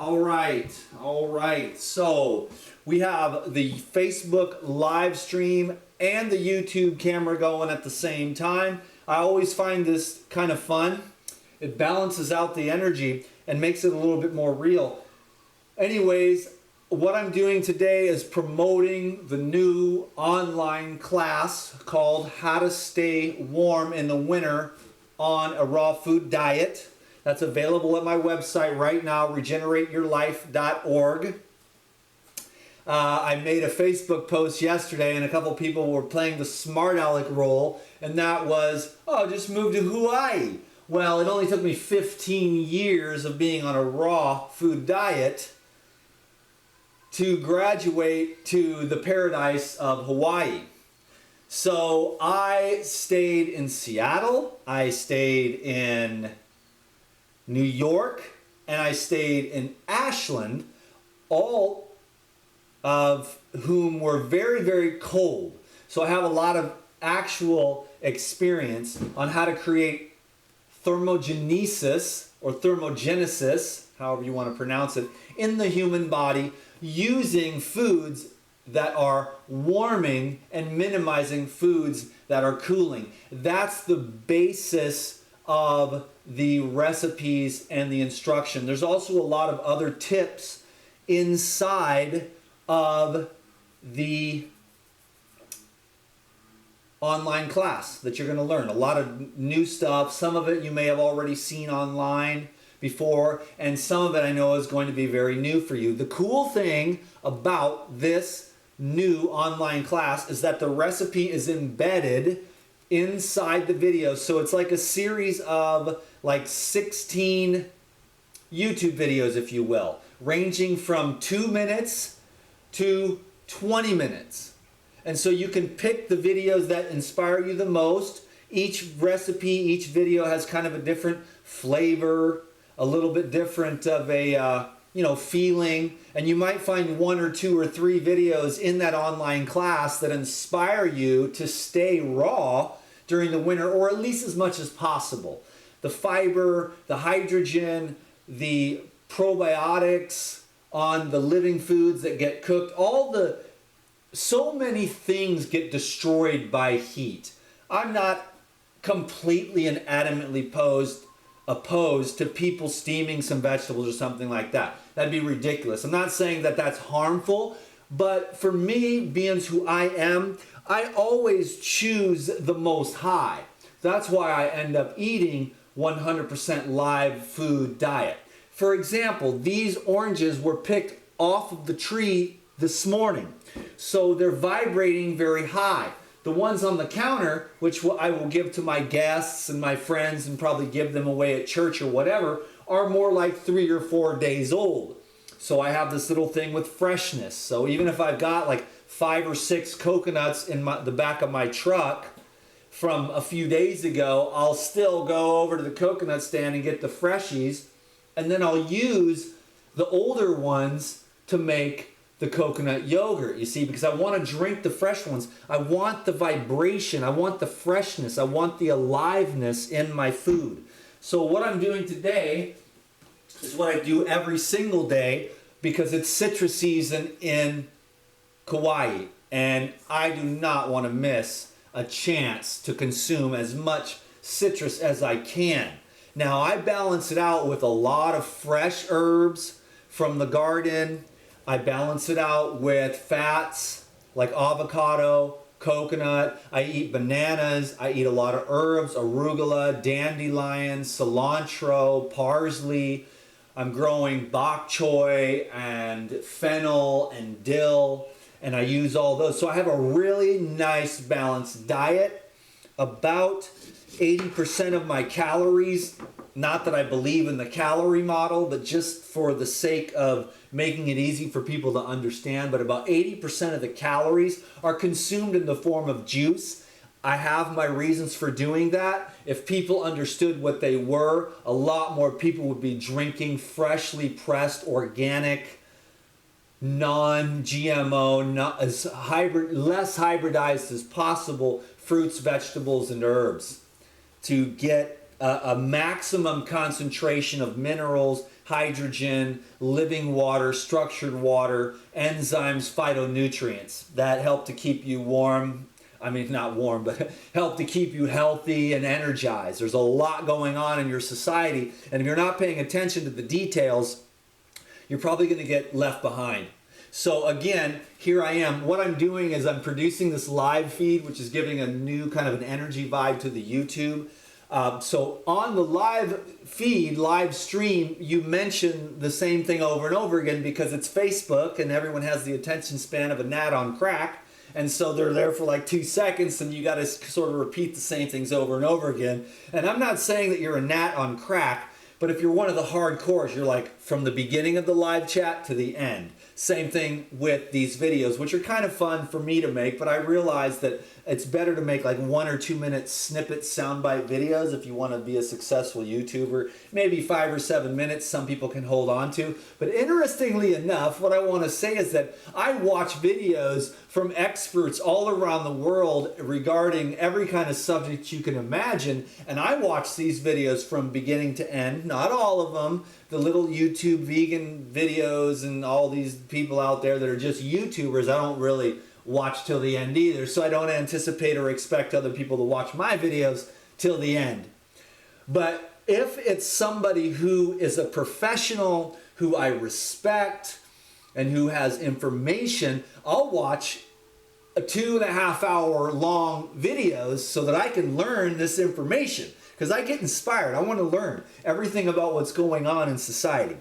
All right. So we have the Facebook live stream and the YouTube camera going at the same time. I always find this kind of fun. It balances out the energy and makes it a little bit more real. Anyways, what I'm doing today is promoting the new online class called How to Stay Warm in the Winter on a Raw Food Diet. That's available at my website right now, regenerateyourlife.org. I made a Facebook post yesterday and a couple people were playing the smart aleck role, and that was, oh, just move to Hawaii. Well, it only took me 15 years of being on a raw food diet to graduate to the paradise of Hawaii. So I stayed in Seattle, I stayed in New York, and I stayed in Ashland, all of whom were very, very cold. So I have a lot of actual experience on how to create thermogenesis or thermogenesis, however you want to pronounce it, in the human body using foods that are warming and minimizing foods that are cooling. That's the basis of the recipes and the instruction. There's also a lot of other tips inside of the online class that you're going to learn. A lot of new stuff. Some of it you may have already seen online before, and some of it I know is going to be very new for you. The cool thing about this new online class is that the recipe is embedded inside the video. So it's like a series of like 16 YouTube videos, if you will, ranging from 2 minutes to 20 minutes. And so you can pick the videos that inspire you the most. Each recipe, each video has kind of a different flavor, a little bit different of a feeling, and you might find 1 or 2 or 3 videos in that online class that inspire you to stay raw during the winter, or at least as much as possible. The fiber, the hydrogen, the probiotics on the living foods that get cooked, so many things get destroyed by heat. I'm not completely and adamantly opposed to people steaming some vegetables or something like that. That'd be ridiculous. I'm not saying that that's harmful, but for me, being who I am, I always choose the most high. That's why I end up eating 100% live food diet. For example, these oranges were picked off of the tree this morning, so they're vibrating very high. The ones on the counter, which I will give to my guests and my friends and probably give them away at church or whatever, are more like 3 or 4 days old. So I have this little thing with freshness. So even if I've got like 5 or 6 coconuts in the back of my truck from a few days ago, I'll still go over to the coconut stand and get the freshies, and then I'll use the older ones to make the coconut yogurt, you see, because I want to drink the fresh ones. I want the vibration, I want the freshness, I want the aliveness in my food. So what I'm doing today is what I do every single day, because it's citrus season in Kauai, and I do not want to miss a chance to consume as much citrus as I can. Now I balance it out with a lot of fresh herbs from the garden. I balance it out with fats like avocado, coconut. I eat bananas. I eat a lot of herbs, arugula, dandelion, cilantro, parsley. I'm growing bok choy and fennel and dill, and I use all those. So I have a really nice balanced diet. About 80% of my calories, not that I believe in the calorie model, but just for the sake of making it easy for people to understand, but about 80% of the calories are consumed in the form of juice. I have my reasons for doing that. If people understood what they were, a lot more people would be drinking freshly pressed, organic, non-GMO, less hybridized as possible fruits, vegetables, and herbs to get a maximum concentration of minerals, hydrogen, living water, structured water, enzymes, phytonutrients that help to keep you warm. I mean, not warm, but help to keep you healthy and energized. There's a lot going on in your society, and if you're not paying attention to the details, you're probably going to get left behind. So again, here I am. What I'm doing is I'm producing this live feed, which is giving a new kind of an energy vibe to the YouTube. So on the live feed, live stream, you mention the same thing over and over again because it's Facebook and everyone has the attention span of a gnat on crack. And so they're there for like 2 seconds and you got to sort of repeat the same things over and over again. And I'm not saying that you're a gnat on crack, but if you're one of the hardcores, you're like from the beginning of the live chat to the end. Same thing with these videos, which are kind of fun for me to make, but I realize that it's better to make like 1 or 2 minute snippet soundbite videos if you want to be a successful YouTuber. Maybe 5 or 7 minutes some people can hold on to. But interestingly enough, what I want to say is that I watch videos from experts all around the world regarding every kind of subject you can imagine, and I watch these videos from beginning to end. Not all of them. The little YouTube vegan videos and all these people out there that are just YouTubers, I don't really watch till the end either. So I don't anticipate or expect other people to watch my videos till the end. But if it's somebody who is a professional, who I respect, and who has information, I'll watch a 2.5 hour long videos so that I can learn this information. Because I get inspired. I want to learn everything about what's going on in society.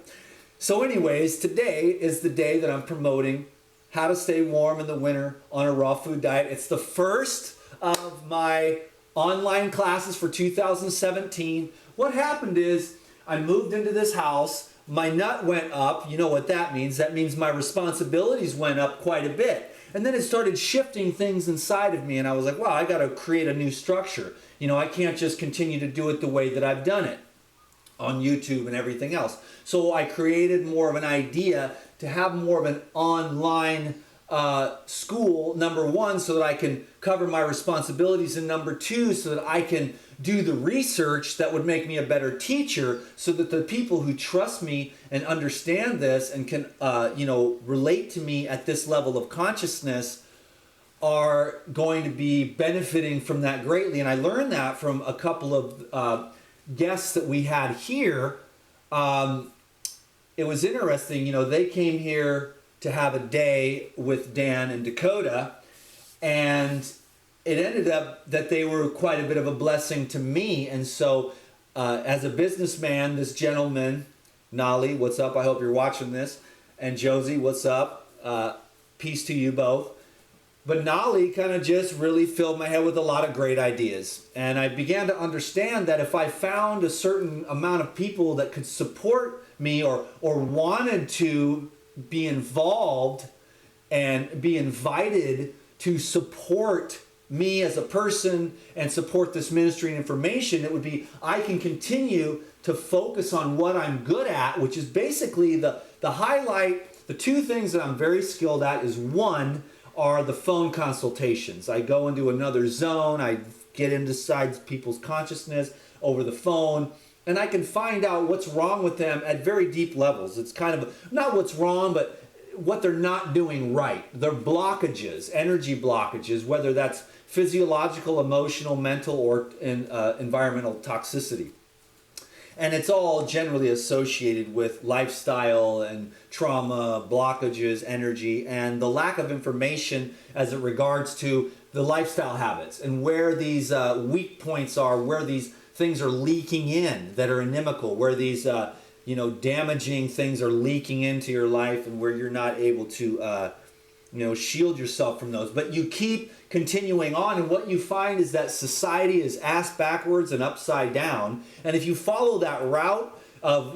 So anyways, today is the day that I'm promoting how to stay warm in the winter on a raw food diet. It's the first of my online classes for 2017. What happened is I moved into this house. My nut went up. You know what that means. That means my responsibilities went up quite a bit. And then it started shifting things inside of me. And I was like, wow, I got to create a new structure. You know, I can't just continue to do it the way that I've done it on YouTube and everything else. So I created more of an idea to have more of an online school, number one, so that I can cover my responsibilities, and number two, so that I can do the research that would make me a better teacher, so that the people who trust me and understand this and can, relate to me at this level of consciousness are going to be benefiting from that greatly. And I learned that from a couple of guests that we had here. It was interesting, they came here to have a day with Dan and Dakota, and it ended up that they were quite a bit of a blessing to me. And so as a businessman, this gentleman, Nolly, what's up? I hope you're watching this. And Josie, what's up? Peace to you both. But Nolly kind of just really filled my head with a lot of great ideas. And I began to understand that if I found a certain amount of people that could support me or wanted to be involved and be invited to support me as a person and support this ministry and information, it would be I can continue to focus on what I'm good at, which is basically the highlight. The two things that I'm very skilled at is one, are the phone consultations. I go into another zone, I get inside people's consciousness over the phone, and I can find out what's wrong with them at very deep levels. It's kind of not what's wrong, but what they're not doing right. Their blockages, energy blockages, whether that's physiological, emotional, mental, or environmental toxicity. And it's all generally associated with lifestyle and trauma, blockages, energy, and the lack of information as it regards to the lifestyle habits and where these weak points are, where these things are leaking in that are inimical, where these damaging things are leaking into your life, and where you're not able to shield yourself from those. But you keep continuing on, and what you find is that society is ass backwards and upside down. And if you follow that route of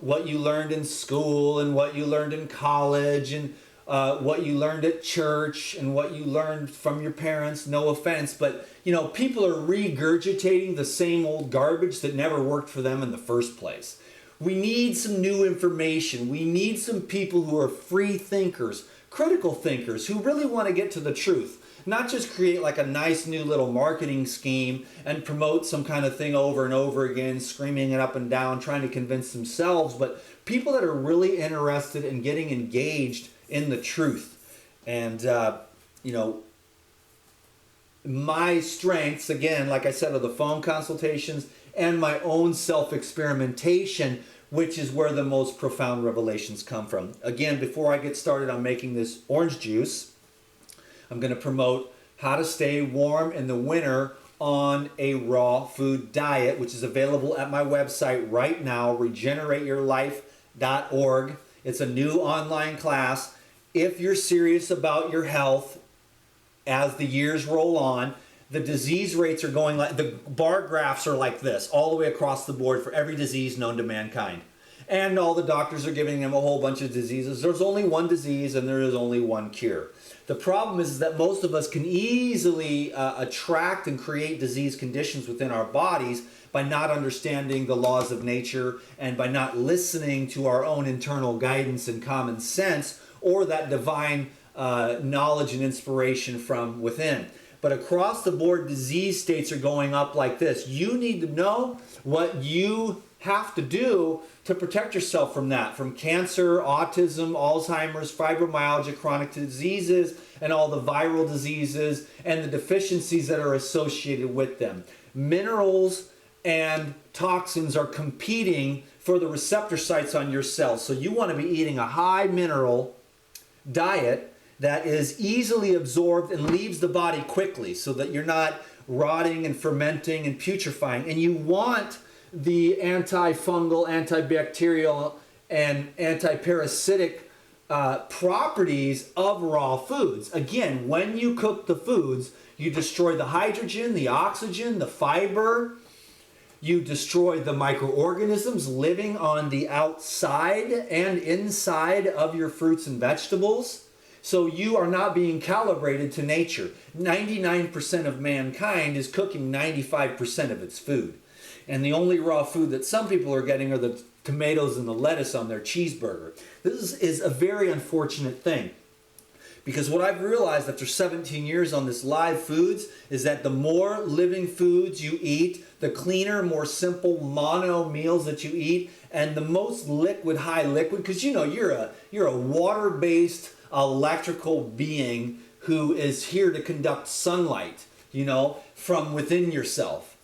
what you learned in school and what you learned in college and what you learned at church and what you learned from your parents, no offense, but people are regurgitating the same old garbage that never worked for them in the first place. We need some new information. We need some people who are free thinkers, critical thinkers who really want to get to the truth. Not just create like a nice new little marketing scheme and promote some kind of thing over and over again, screaming it up and down, trying to convince themselves, but people that are really interested in getting engaged in the truth. And, you know, my strengths, again, like I said, are the phone consultations and my own self-experimentation, which is where the most profound revelations come from. Again, before I get started on making this orange juice, I'm going to promote how to stay warm in the winter on a raw food diet, which is available at my website right now, regenerate.yourlife.org. It's a new online class. If you're serious about your health as the years roll on, the disease rates are going like, the bar graphs are like this, all the way across the board for every disease known to mankind. And all the doctors are giving them a whole bunch of diseases. There's only one disease and there is only one cure. The problem is that most of us can easily attract and create disease conditions within our bodies by not understanding the laws of nature and by not listening to our own internal guidance and common sense or that divine knowledge and inspiration from within. But across the board, disease states are going up like this. You need to know what you have to do to protect yourself from that, from cancer, autism, Alzheimer's, fibromyalgia, chronic diseases, and all the viral diseases and the deficiencies that are associated with them. Minerals and toxins are competing for the receptor sites on your cells. So you want to be eating a high mineral diet that is easily absorbed and leaves the body quickly so that you're not rotting and fermenting and putrefying. And you want the antifungal, antibacterial, and antiparasitic properties of raw foods. Again, when you cook the foods, you destroy the hydrogen, the oxygen, the fiber. You destroy the microorganisms living on the outside and inside of your fruits and vegetables. So you are not being calibrated to nature. 99% of mankind is cooking 95% of its food. And the only raw food that some people are getting are the tomatoes and the lettuce on their cheeseburger. This is a very unfortunate thing. Because what I've realized after 17 years on this live foods is that the more living foods you eat, the cleaner, more simple mono meals that you eat, and the most liquid, high liquid, because you know you're a water-based electrical being who is here to conduct sunlight, you know, from within yourself.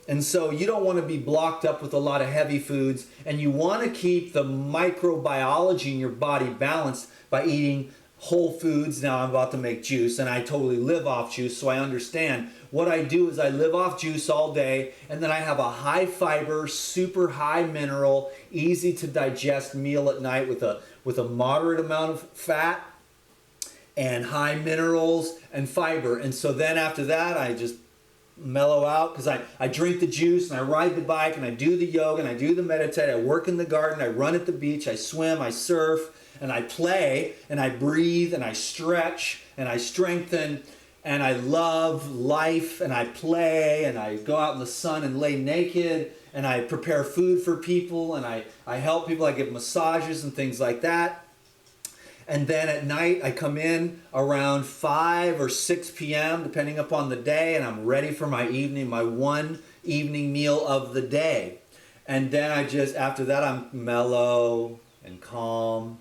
And so you don't want to be blocked up with a lot of heavy foods, and you want to keep the microbiology in your body balanced by eating whole foods. Now I'm about to make juice, and I totally live off juice, so I understand. What I do is I live off juice all day, and then I have a high fiber, super high mineral, easy to digest meal at night with a moderate amount of fat and high minerals and fiber. And so then after that, I just mellow out because I drink the juice and I ride the bike and I do the yoga and I do the meditate. I work in the garden, I run at the beach, I swim, I surf, and I play and I breathe and I stretch and I strengthen and I love life and I play and I go out in the sun and lay naked and I prepare food for people and I help people. I give massages and things like that. And then at night, I come in around 5 or 6 p.m., depending upon the day, and I'm ready for my evening, my one evening meal of the day. And then after that, I'm mellow and calm.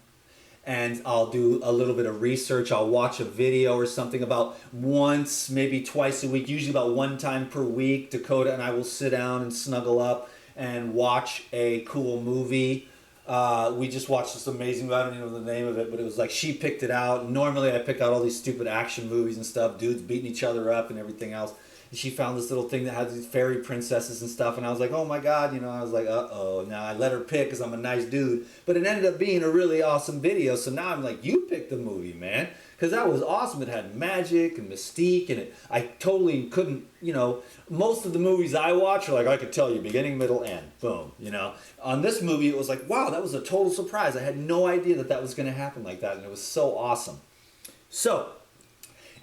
And I'll do a little bit of research. I'll watch a video or something about once, maybe twice a week, usually about one time per week. Dakota and I will sit down and snuggle up and watch a cool movie. We just watched this amazing, I don't even know the name of it, but it was like she picked it out. Normally I pick out all these stupid action movies and stuff, dudes beating each other up and everything else. And she found this little thing that had these fairy princesses and stuff, and I was like, oh my God, you know, I was like, uh-oh. Now I let her pick because I'm a nice dude, but it ended up being a really awesome video. So now I'm like, you picked the movie, man, because that was awesome. It had magic and mystique, and I totally couldn't, you know, most of the movies I watch are like, I could tell you beginning, middle, end, boom, you know. On this movie, it was like, wow, that was a total surprise. I had no idea that was going to happen like that, and it was so awesome. So,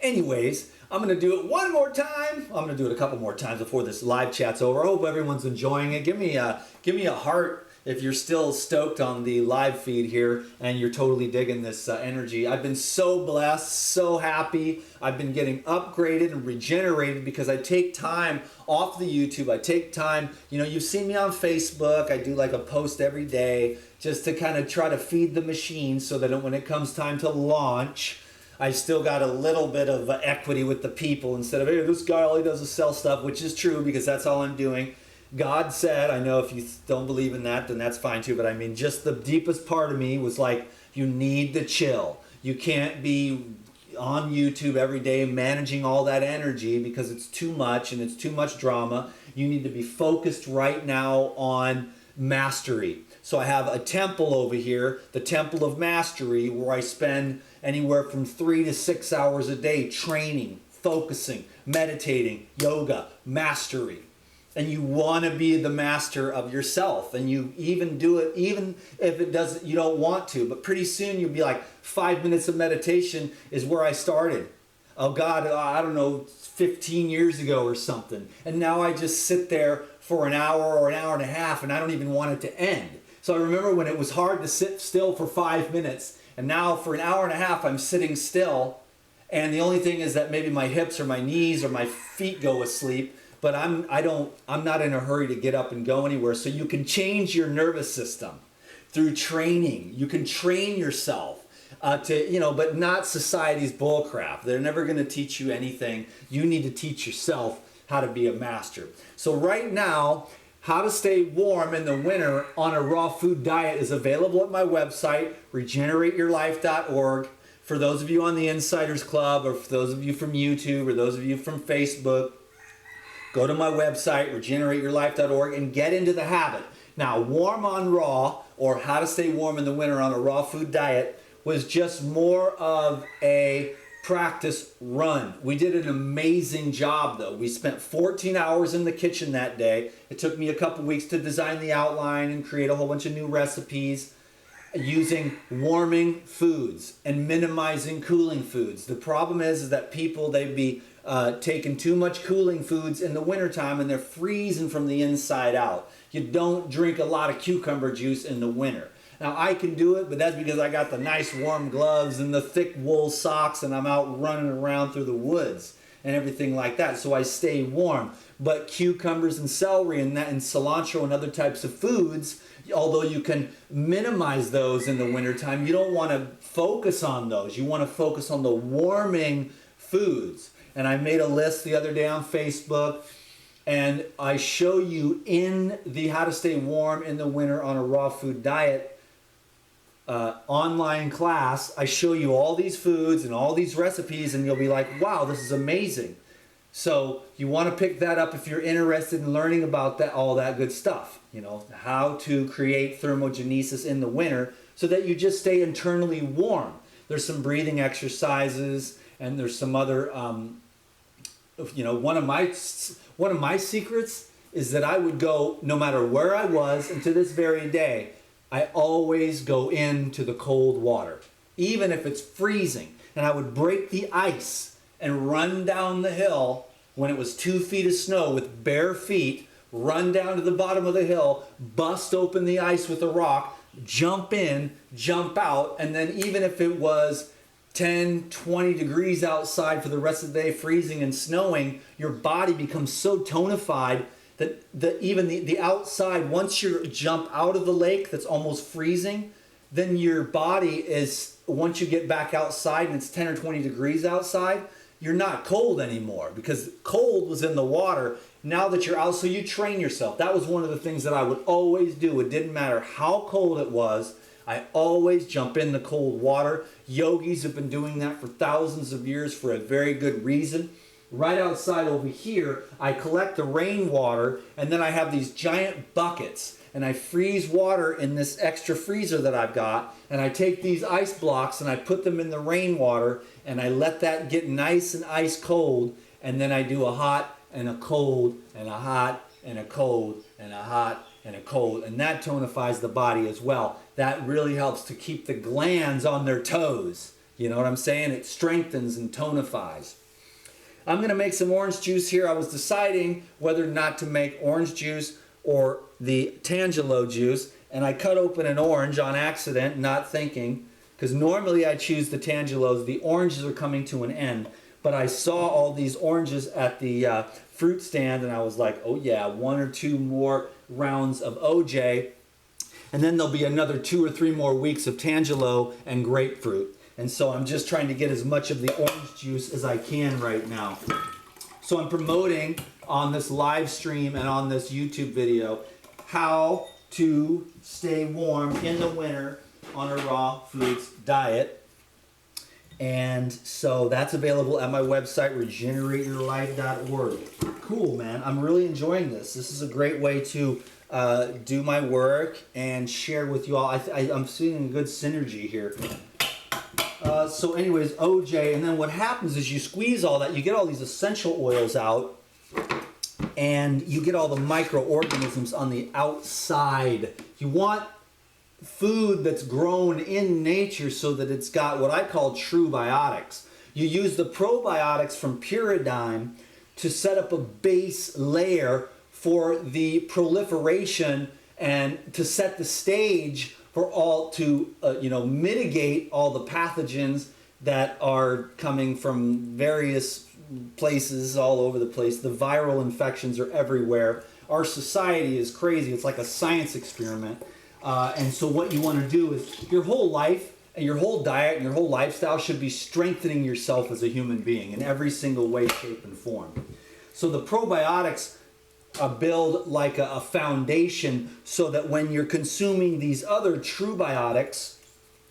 anyways, I'm going to do it one more time. I'm going to do it a couple more times before this live chat's over. I hope everyone's enjoying it. Give me a heart if you're still stoked on the live feed here and you're totally digging this energy. I've been so blessed, so happy. I've been getting upgraded and regenerated because I take time off the YouTube. I take time, you know, you've seen me on Facebook. I do like a post every day just to kind of try to feed the machine so that when it comes time to launch, I still got a little bit of equity with the people instead of, hey, this guy, all he does is sell stuff, which is true because that's all I'm doing. God said, I know if you don't believe in that, then that's fine too, but I mean, just the deepest part of me was like, you need to chill. You can't be on YouTube every day managing all that energy because it's too much and it's too much drama. You need to be focused right now on mastery. So I have a temple over here, the Temple of Mastery, where I spend anywhere from 3 to 6 hours a day training, focusing, meditating, yoga, mastery. And you want to be the master of yourself, and you even do it even if it doesn't, you don't want to, but pretty soon you'll be like, 5 minutes of meditation is where I started. Oh God, I don't know, 15 years ago or something. And now I just sit there for an hour or an hour and a half and I don't even want it to end. So I remember when it was hard to sit still for 5 minutes, and now for an hour and a half I'm sitting still, and the only thing is that maybe my hips or my knees or my feet go asleep. But I'm not in a hurry to get up and go anywhere. So you can change your nervous system through training. You can train yourself to, you know, but not society's bullcrap. They're never going to teach you anything. You need to teach yourself how to be a master. So right now, how to stay warm in the winter on a raw food diet is available at my website, regenerateyourlife.org. For those of you on the Insiders Club, or for those of you from YouTube, or those of you from Facebook, go to my website, regenerateyourlife.org, and get into the habit. Now, warm on raw, or how to stay warm in the winter on a raw food diet, was just more of a practice run. We did an amazing job, though. We spent 14 hours in the kitchen that day. It took me a couple weeks to design the outline and create a whole bunch of new recipes using warming foods and minimizing cooling foods. The problem is that people, they'd be taking too much cooling foods in the wintertime and they're freezing from the inside out. You don't drink a lot of cucumber juice in the winter. Now I can do it, but that's because I got the nice warm gloves and the thick wool socks and I'm out running around through the woods and everything like that, so I stay warm. But cucumbers and celery and cilantro and other types of foods, although you can minimize those in the wintertime, you don't want to focus on those. You want to focus on the warming foods. And I made a list the other day on Facebook, and I show you in the How to Stay Warm in the Winter on a Raw Food Diet online class. I show you all these foods and all these recipes, and you'll be like, wow, this is amazing. So you want to pick that up if you're interested in learning about that, all that good stuff. You know, how to create thermogenesis in the winter so that you just stay internally warm. There's some breathing exercises, and there's some other you know, one of my secrets is that I would go, no matter where I was, and to this very day, I always go into the cold water, even if it's freezing. And I would break the ice and run down the hill when it was 2 feet of snow with bare feet, run down to the bottom of the hill, bust open the ice with a rock, jump in, jump out, and then even if it was 10, 20 degrees outside for the rest of the day, freezing and snowing, your body becomes so tonified that even the outside, once you jump out of the lake that's almost freezing, then your body is, once you get back outside and it's 10 or 20 degrees outside, you're not cold anymore because cold was in the water. Now that you're out, so you train yourself. That was one of the things that I would always do. It didn't matter how cold it was. I always jump in the cold water. Yogis have been doing that for thousands of years for a very good reason. Right outside over here, I collect the rainwater, and then I have these giant buckets, and I freeze water in this extra freezer that I've got, and I take these ice blocks and I put them in the rainwater, and I let that get nice and ice cold, and then I do a hot and a cold and a hot and a cold and a hot and a cold, and that tonifies the body as well. That really helps to keep the glands on their toes. You know what I'm saying? It strengthens and tonifies. I'm going to make some orange juice here. I was deciding whether or not to make orange juice or the Tangelo juice, and I cut open an orange on accident, not thinking, because normally I choose the Tangelos. The oranges are coming to an end, but I saw all these oranges at the fruit stand, and I was like, oh yeah, 1 or 2 more rounds of OJ, and then there'll be another 2 or 3 more weeks of Tangelo and grapefruit. And so I'm just trying to get as much of the orange juice as I can right now. So I'm promoting on this live stream and on this YouTube video how to stay warm in the winter on a raw foods diet. And so that's available at my website, regenerateyourlife.org. Cool, man. I'm really enjoying this. This is a great way to do my work and share with you all. I'm seeing a good synergy here. So anyways, OJ, and then what happens is you squeeze all that, you get all these essential oils out, and you get all the microorganisms on the outside. You want food that's grown in nature so that it's got what I call true biotics. You use the probiotics from Pyridine to set up a base layer for the proliferation and to set the stage for all to mitigate all the pathogens that are coming from various places all over the place. The viral infections are everywhere. Our society is crazy. It's like a science experiment. And so what you want to do is your whole life and your whole diet and your whole lifestyle should be strengthening yourself as a human being in every single way, shape, and form. So the probiotics build like a foundation so that when you're consuming these other true biotics,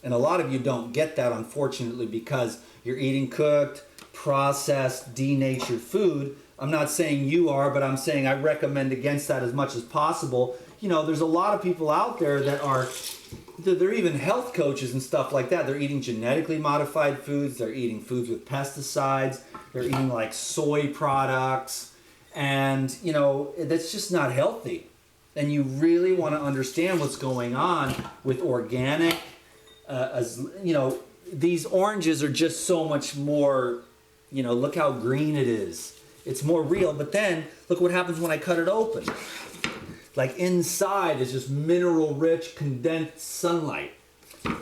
and a lot of you don't get that unfortunately because you're eating cooked, processed, denatured food. I'm not saying you are, but I'm saying I recommend against that as much as possible. You know, there's a lot of people out there that they're even health coaches and stuff like that. They're eating genetically modified foods. They're eating foods with pesticides. They're eating like soy products. And, that's just not healthy. And you really want to understand what's going on with organic. These oranges are just so much more, look how green it is. It's more real. But then look what happens when I cut it open. Like inside is just mineral rich condensed sunlight.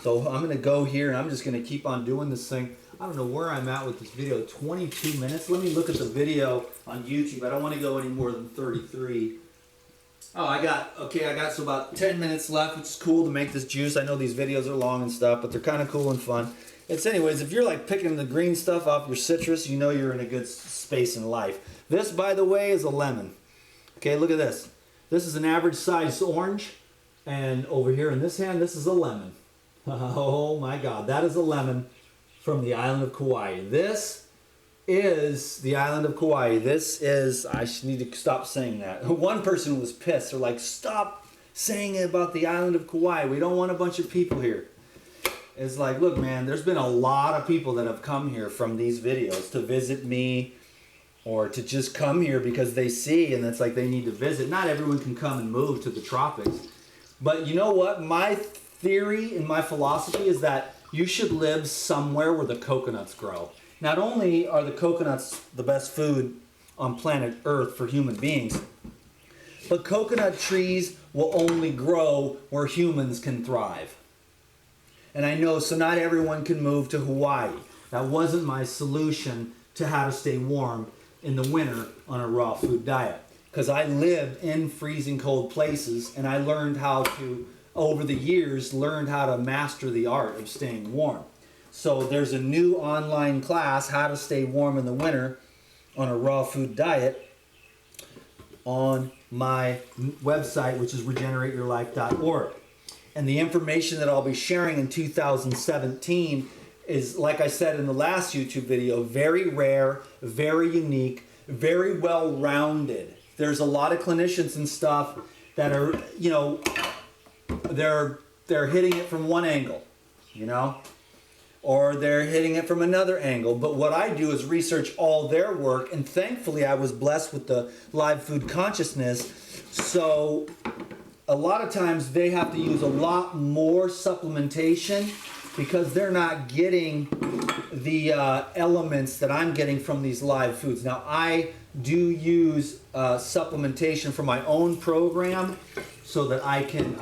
So I'm going to go here and I'm just going to keep on doing this thing. I don't know where I'm at with this video, 22 minutes. Let me look at the video on YouTube. I don't want to go any more than 33. Oh, I got so about 10 minutes left, which is cool to make this juice. I know these videos are long and stuff, but they're kind of cool and fun. Anyways, if you're like picking the green stuff off your citrus, you know you're in a good space in life. This, by the way, is a lemon. Okay, look at this. This is an average size orange, and over here in this hand, this is a lemon. Oh my God, that is a lemon from the island of Kauai. This is the island of Kauai. I need to stop saying that. One person was pissed. They're like, stop saying it about the island of Kauai. We don't want a bunch of people here. It's like, look, man, there's been a lot of people that have come here from these videos to visit me or to just come here because they see and it's like they need to visit. Not everyone can come and move to the tropics. But you know what? My theory and my philosophy is that you should live somewhere where the coconuts grow. Not only are the coconuts the best food on planet Earth for human beings, but coconut trees will only grow where humans can thrive. And I know, so not everyone can move to Hawaii. That wasn't my solution to how to stay warm in the winter on a raw food diet. Because I lived in freezing cold places and I learned how to, over the years, learned how to master the art of staying warm. So there's a new online class, How to Stay Warm in the Winter on a Raw Food Diet, on my website, which is regenerateyourlife.org. And the information that I'll be sharing in 2017 is, like I said in the last YouTube video, very rare, very unique, very well-rounded. There's a lot of clinicians and stuff that are, they're hitting it from one angle, or they're hitting it from another angle. But what I do is research all their work, and thankfully I was blessed with the live food consciousness. So a lot of times they have to use a lot more supplementation because they're not getting the elements that I'm getting from these live foods. Now I do use supplementation for my own program. so that I can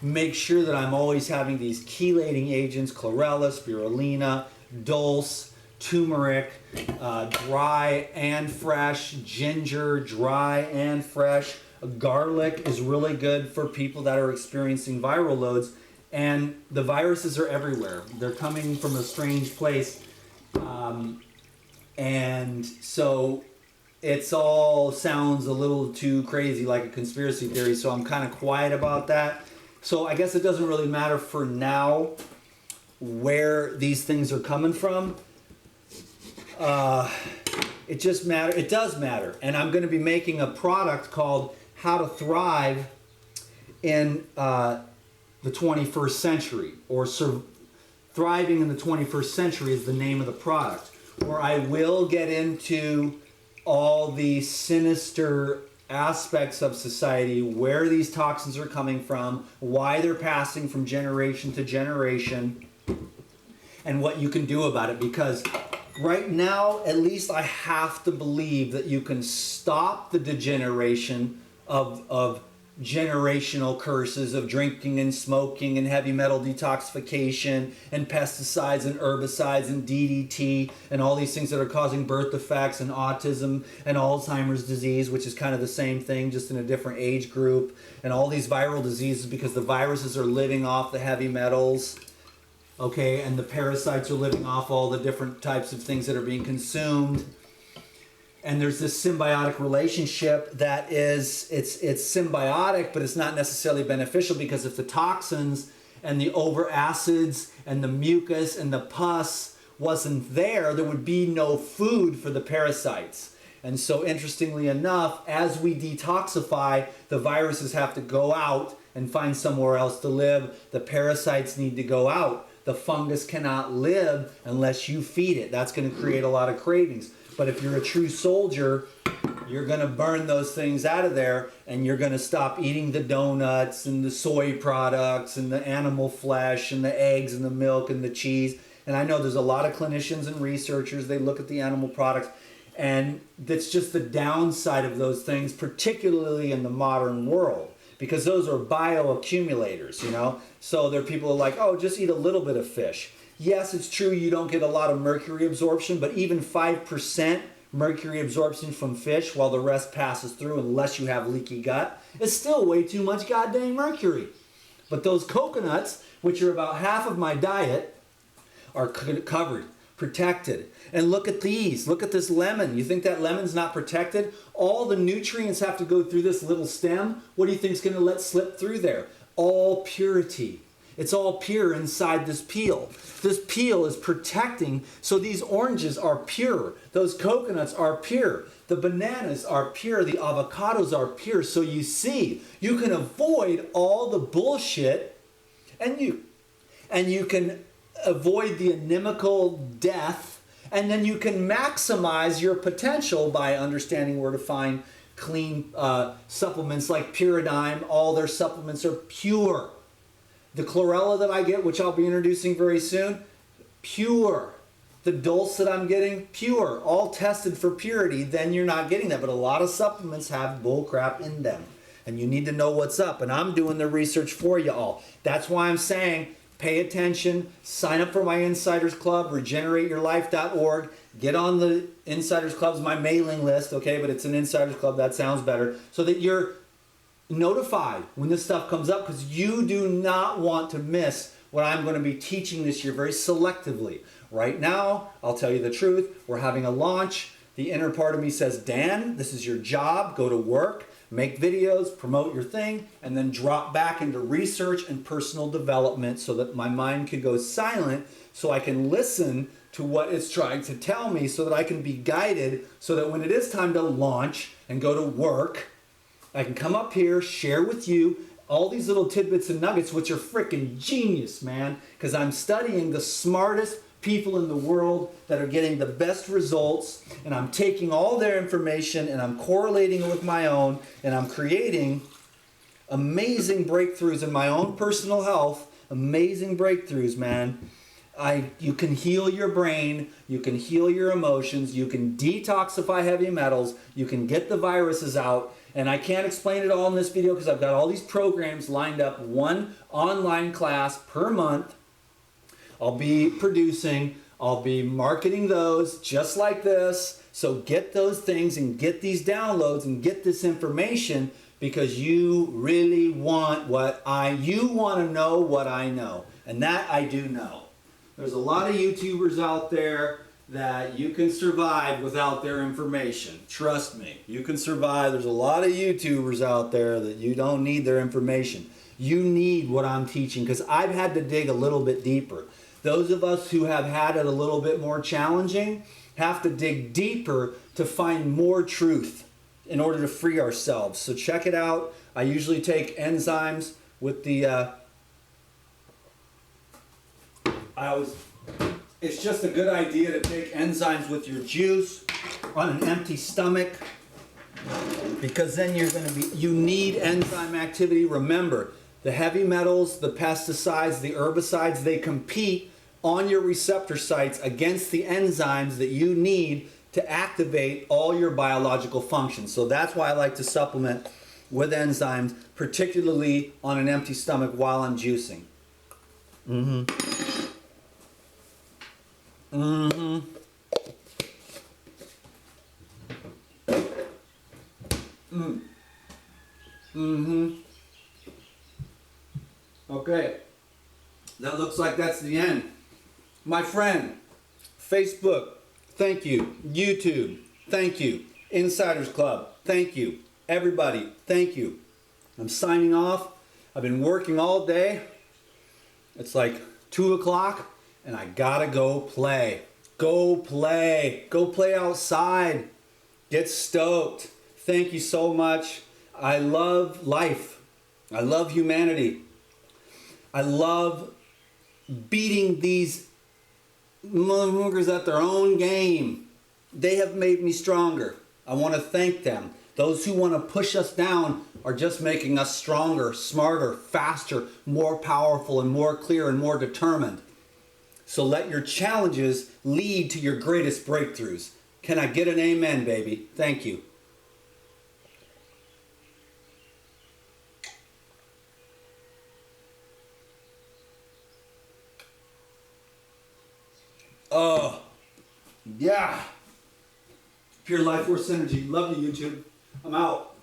make sure that I'm always having these chelating agents, chlorella, spirulina, dulse, turmeric, dry and fresh, ginger, dry and fresh. Garlic is really good for people that are experiencing viral loads. And the viruses are everywhere. They're coming from a strange place. And so it's all sounds a little too crazy, like a conspiracy theory. So I'm kind of quiet about that. So I guess it doesn't really matter for now where these things are coming from. It just matter. It does matter. And I'm going to be making a product called How to Thrive in the 21st Century, or Thriving in the 21st Century is the name of the product, where I will get into all the sinister aspects of society, where these toxins are coming from, why they're passing from generation to generation, and what you can do about it. Because right now, at least I have to believe that you can stop the degeneration of generational curses of drinking and smoking and heavy metal detoxification and pesticides and herbicides and DDT and all these things that are causing birth defects and autism and Alzheimer's disease, which is kind of the same thing, just in a different age group, and all these viral diseases because the viruses are living off the heavy metals, okay, and the parasites are living off all the different types of things that are being consumed. And there's this symbiotic relationship that is, it's symbiotic, but it's not necessarily beneficial, because if the toxins and the over acids and the mucus and the pus wasn't there, there would be no food for the parasites. And so interestingly enough, as we detoxify, the viruses have to go out and find somewhere else to live. The parasites need to go out. The fungus cannot live unless you feed it. That's going to create a lot of cravings. But if you're a true soldier, you're going to burn those things out of there, and you're going to stop eating the donuts and the soy products and the animal flesh and the eggs and the milk and the cheese. And I know there's a lot of clinicians and researchers, they look at the animal products, and that's just the downside of those things, particularly in the modern world, because those are bioaccumulators, you know? So there are people who are like, oh, just eat a little bit of fish. Yes, it's true you don't get a lot of mercury absorption, but even 5% mercury absorption from fish while the rest passes through, unless you have leaky gut, is still way too much goddamn mercury. But those coconuts, which are about half of my diet, are covered, protected. And look at these. Look at this lemon. You think that lemon's not protected? All the nutrients have to go through this little stem. What do you think is going to let slip through there? All purity. It's all pure inside this peel. This peel is protecting, so these oranges are pure. Those coconuts are pure. The bananas are pure. The avocados are pure. So you see, you can avoid all the bullshit, and you can avoid the inimical death, and then you can maximize your potential by understanding where to find clean supplements like Pyridime. All their supplements are pure. The chlorella that I get, which I'll be introducing very soon, pure. The dulse that I'm getting, pure. All tested for purity. Then you're not getting that. But a lot of supplements have bull crap in them. And you need to know what's up. And I'm doing the research for you all. That's why I'm saying pay attention. Sign up for my Insiders Club, regenerateyourlife.org. Get on the Insiders Club's my mailing list, okay? But it's an Insiders Club. That sounds better. So that you're notified when this stuff comes up, because you do not want to miss what I'm going to be teaching this year very selectively. Right now, I'll tell you the truth, we're having a launch. The inner part of me says, Dan, this is your job. Go to work, make videos, promote your thing, and then drop back into research and personal development so that my mind can go silent, so I can listen to what it's trying to tell me, so that I can be guided, so that when it is time to launch and go to work, I can come up here, share with you all these little tidbits and nuggets, which are freaking genius, man, because I'm studying the smartest people in the world that are getting the best results, and I'm taking all their information and I'm correlating it with my own, and I'm creating amazing breakthroughs in my own personal health. Amazing breakthroughs, man. You can heal your brain, you can heal your emotions, you can detoxify heavy metals, you can get the viruses out, And I can't explain it all in this video because I've got all these programs lined up, one online class per month. I'll be producing, I'll be marketing those just like this. So get those things and get these downloads and get this information because you really want you want to know what I know. And that I do know. There's a lot of YouTubers out there that you can survive without their information. Trust me, you can survive. There's a lot of YouTubers out there that you don't need their information. You need what I'm teaching because I've had to dig a little bit deeper. Those of us who have had it a little bit more challenging have to dig deeper to find more truth in order to free ourselves. So check it out. I usually take enzymes with the it's just a good idea to take enzymes with your juice on an empty stomach because then you need enzyme activity. Remember, the heavy metals, the pesticides, the herbicides, they compete on your receptor sites against the enzymes that you need to activate all your biological functions. So that's why I like to supplement with enzymes, particularly on an empty stomach while I'm juicing. Okay, that looks like that's the end. My friend, Facebook, thank you. YouTube, thank you. Insiders Club, thank you. Everybody, thank you. I'm signing off. I've been working all day. It's like 2 o'clock. And I gotta go play. Go play. Go play outside. Get stoked. Thank you so much. I love life. I love humanity. I love beating these motherfuckers at their own game. They have made me stronger. I want to thank them. Those who want to push us down are just making us stronger, smarter, faster, more powerful, and more clear and more determined. So let your challenges lead to your greatest breakthroughs. Can I get an amen, baby? Thank you. Oh, yeah. Pure Life Force Energy. Love you, YouTube. I'm out.